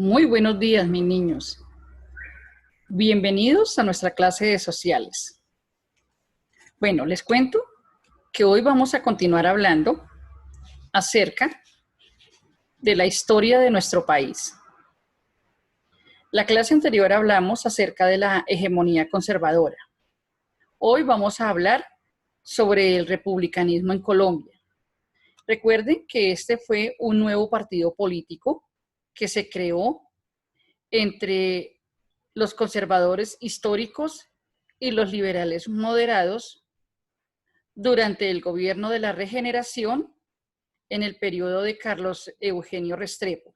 Muy buenos días, mis niños. Bienvenidos a nuestra clase de sociales. Bueno, les cuento que hoy vamos a continuar hablando acerca de la historia de nuestro país. La clase anterior hablamos acerca de la hegemonía conservadora. Hoy vamos a hablar sobre el republicanismo en Colombia. Recuerden que este fue un nuevo partido político que se creó entre los conservadores históricos y los liberales moderados durante el gobierno de la Regeneración en el periodo de Carlos Eugenio Restrepo.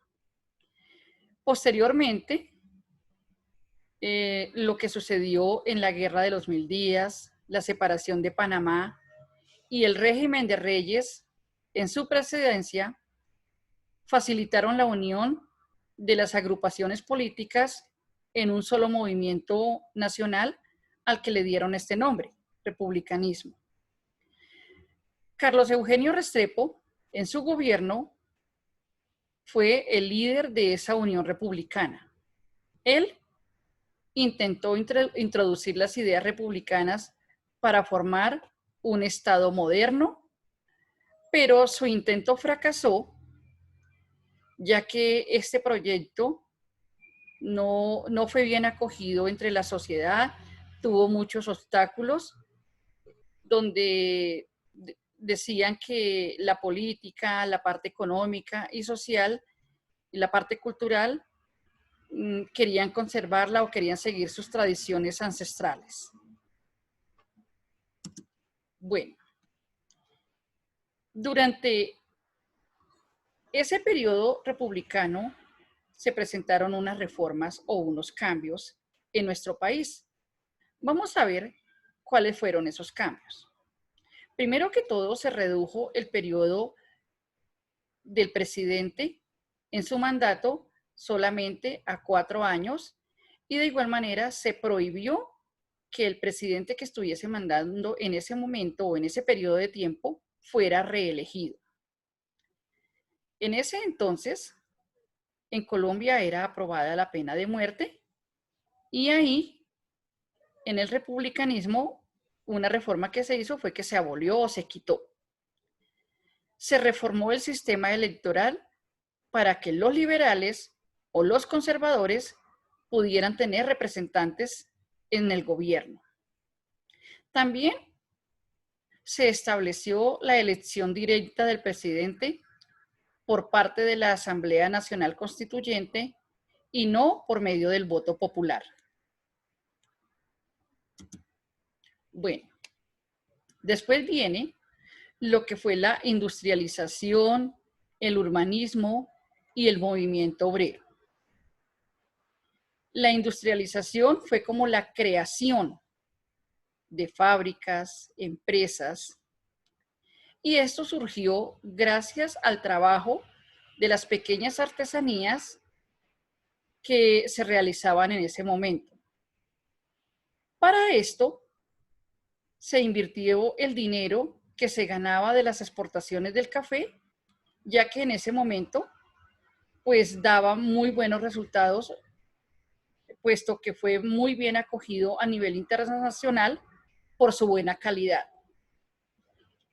Posteriormente, lo que sucedió en la Guerra de los 1000 días, la separación de Panamá y el régimen de Reyes en su presidencia facilitaron la unión de las agrupaciones políticas en un solo movimiento nacional al que le dieron este nombre, republicanismo. Carlos Eugenio Restrepo, en su gobierno, fue el líder de esa unión republicana. Él intentó introducir las ideas republicanas para formar un Estado moderno, pero su intento fracasó, ya que este proyecto no fue bien acogido entre la sociedad, tuvo muchos obstáculos, donde decían que la política, la parte económica y social y la parte cultural querían conservarla o querían seguir sus tradiciones ancestrales. Bueno, durante ese periodo republicano se presentaron unas reformas o unos cambios en nuestro país. Vamos a ver cuáles fueron esos cambios. Primero que todo, se redujo el periodo del presidente en su mandato solamente a 4 años y de igual manera se prohibió que el presidente que estuviese mandando en ese momento o en ese periodo de tiempo fuera reelegido. En ese entonces, en Colombia era aprobada la pena de muerte y ahí, en el republicanismo, una reforma que se hizo fue que se abolió o se quitó. Se reformó el sistema electoral para que los liberales o los conservadores pudieran tener representantes en el gobierno. También se estableció la elección directa del presidente por parte de la Asamblea Nacional Constituyente y no por medio del voto popular. Bueno, después viene lo que fue la industrialización, el urbanismo y el movimiento obrero. La industrialización fue como la creación de fábricas, empresas, y esto surgió gracias al trabajo de las pequeñas artesanías que se realizaban en ese momento. Para esto se invirtió el dinero que se ganaba de las exportaciones del café, ya que en ese momento pues daba muy buenos resultados, puesto que fue muy bien acogido a nivel internacional por su buena calidad.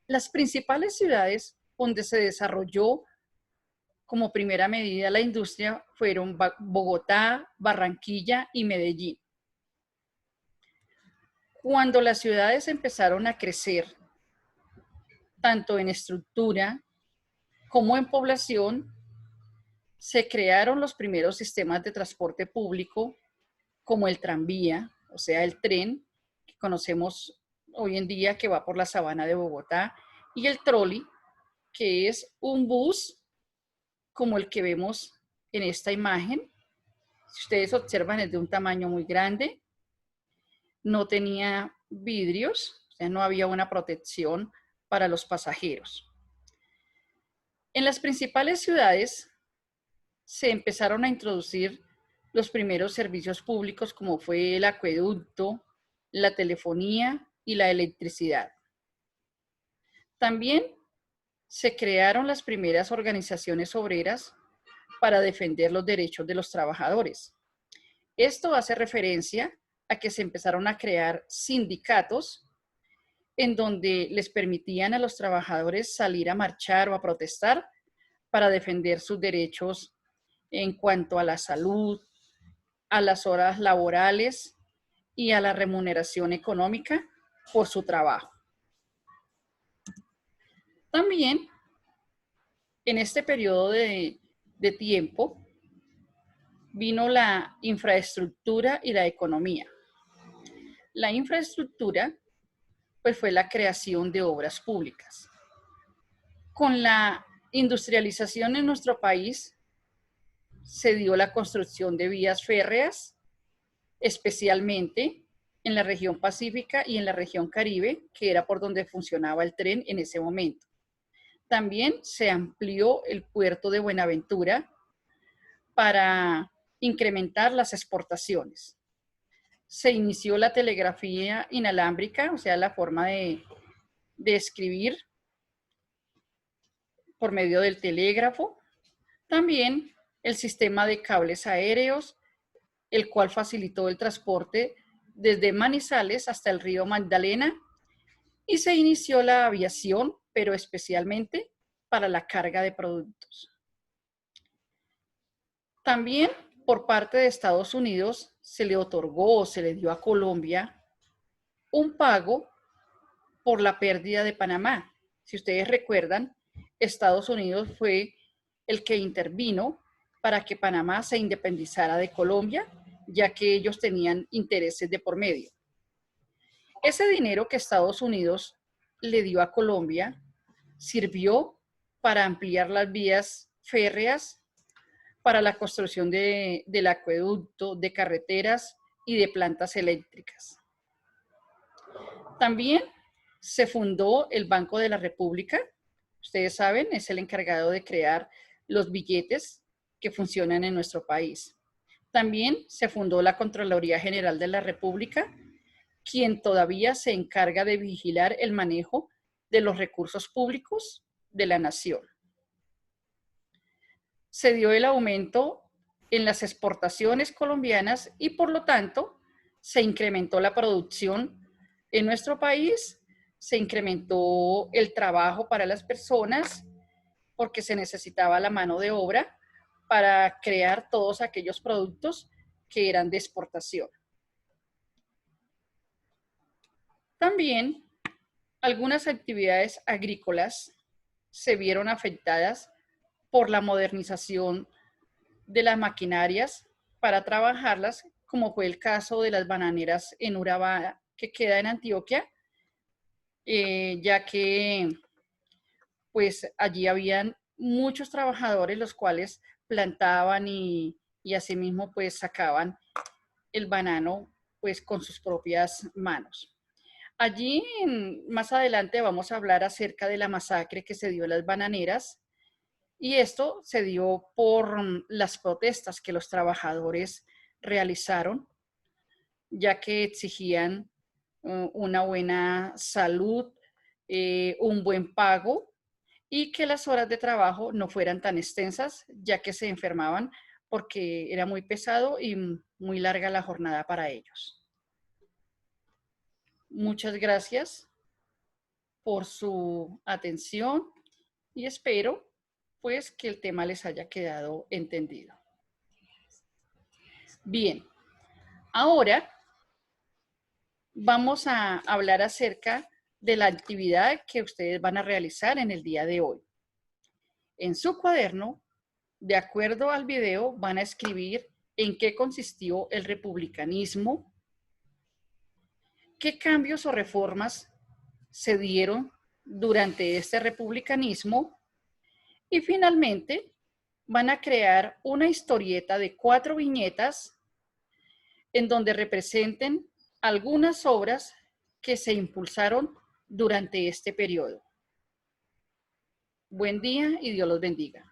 Las principales ciudades donde se desarrolló como primera medida la industria fueron Bogotá, Barranquilla y Medellín. Cuando las ciudades empezaron a crecer, tanto en estructura como en población, se crearon los primeros sistemas de transporte público, como el tranvía, o sea, el tren que conocemos hoy en día que va por la sabana de Bogotá, y el trolley, que es un bus como el que vemos en esta imagen. Si ustedes observan, es de un tamaño muy grande, no tenía vidrios, o sea, no había una protección para los pasajeros. En las principales ciudades se empezaron a introducir los primeros servicios públicos como fue el acueducto, la telefonía y la electricidad. También se crearon las primeras organizaciones obreras para defender los derechos de los trabajadores. Esto hace referencia a que se empezaron a crear sindicatos en donde les permitían a los trabajadores salir a marchar o a protestar para defender sus derechos en cuanto a la salud, a las horas laborales y a la remuneración económica por su trabajo. También, en este periodo de tiempo, vino la infraestructura y la economía. La infraestructura, pues, fue la creación de obras públicas. Con la industrialización en nuestro país, se dio la construcción de vías férreas, especialmente en la región pacífica y en la región Caribe, que era por donde funcionaba el tren en ese momento. También se amplió el puerto de Buenaventura para incrementar las exportaciones. Se inició la telegrafía inalámbrica, o sea, la forma de escribir por medio del telégrafo. También el sistema de cables aéreos, el cual facilitó el transporte desde Manizales hasta el río Magdalena, y se inició la aviación, pero especialmente para la carga de productos. También por parte de Estados Unidos se le otorgó o se le dio a Colombia un pago por la pérdida de Panamá. Si ustedes recuerdan, Estados Unidos fue el que intervino para que Panamá se independizara de Colombia, ya que ellos tenían intereses de por medio. Ese dinero que Estados Unidos le dio a Colombia sirvió para ampliar las vías férreas, para la construcción del acueducto, de carreteras y de plantas eléctricas. También se fundó el Banco de la República. Ustedes saben, es el encargado de crear los billetes que funcionan en nuestro país. También se fundó la Contraloría General de la República, quien todavía se encarga de vigilar el manejo de los recursos públicos de la nación. Se dio el aumento en las exportaciones colombianas y, por lo tanto, se incrementó la producción en nuestro país, se incrementó el trabajo para las personas porque se necesitaba la mano de obra para crear todos aquellos productos que eran de exportación. También algunas actividades agrícolas se vieron afectadas por la modernización de las maquinarias para trabajarlas, como fue el caso de las bananeras en Urabá, que queda en Antioquia, ya que pues allí habían muchos trabajadores los cuales plantaban y asimismo pues sacaban el banano pues con sus propias manos. Allí más adelante vamos a hablar acerca de la masacre que se dio en las bananeras, y esto se dio por las protestas que los trabajadores realizaron, ya que exigían una buena salud, un buen pago y que las horas de trabajo no fueran tan extensas, ya que se enfermaban porque era muy pesado y muy larga la jornada para ellos. Muchas gracias por su atención y espero pues que el tema les haya quedado entendido. Bien, ahora vamos a hablar acerca de la actividad que ustedes van a realizar en el día de hoy. En su cuaderno, de acuerdo al video, van a escribir en qué consistió el republicanismo, qué cambios o reformas se dieron durante este republicanismo y finalmente van a crear una historieta de 4 viñetas en donde representen algunas obras que se impulsaron durante este periodo. Buen día y Dios los bendiga.